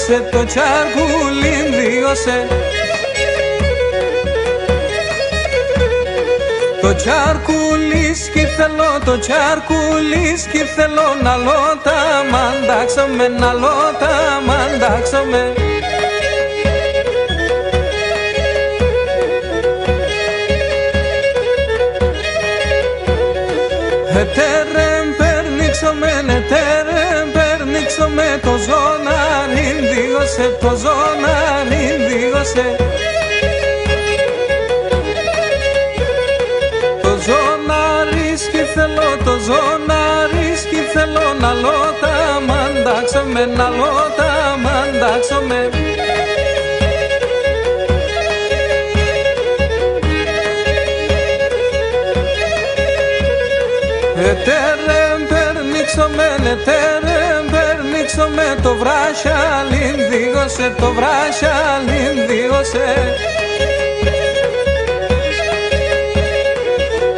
δίωσε, το τσαρκούλιν δίωσε. Το τσαρκουλίσκι θέλω, το τσαρκουλίσκι θέλω να λώτα μαντάξομαι, να λώτα μαντάξομαι. Ετέρεμ περνίξομαι, ετέρεμ περνίξομαι, το ζώναριν δίωσε, το ζώναριν δίωσε. Το ζωναρίσκι θέλω, το ζωναρίσκι θέλω να λώτα μαντάξομαι, να λώτα μαντάξομαι. Ετέρεμ περνίξομαι, ετέρεμ περνίξομαι, το βράσιαλιν δίγωσε, το βράσιαλιν δίγωσε.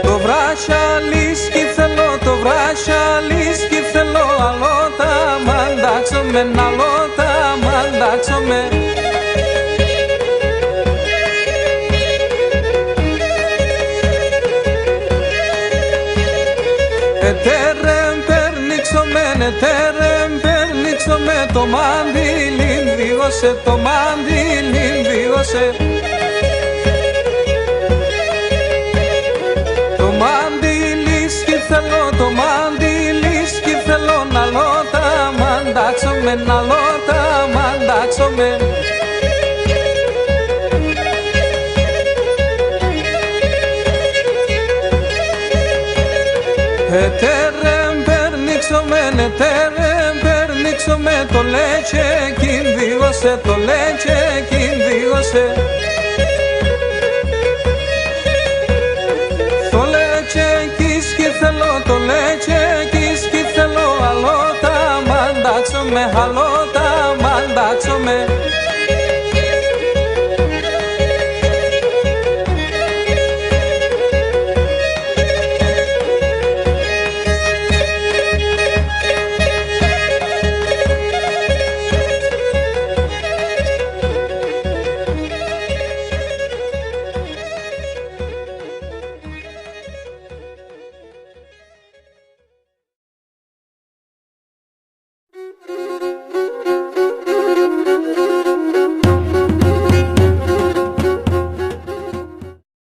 Το βράσιαλίσκι θέλω, το βράσιαλίσκι θέλω, αλώτα μαντάξομαι, να λώτα μαντάξομαι. Ετέρεμ περνίξομαι, ετέρεμ περνίξομαι, το μάντιλιν δίγωσε, το μάντιλιν δίγωσε. Το μάντιλίσκι θέλω, το μάντιλίσκι θέλω, να λώτα μαντάξομαι, να λώτα μαντάξομαι. Ετέρεμ περνίξομαι, ετέρεμ περνίξομαι, το λέτσεκιν δίγωσε, το λέτσεκιν δίγωσε. Το λέτσεκίσκι θέλω, το λέτσεκίσκι θέλω, αλώτα μαντάξομαι, αλώτα μαντάξομαι.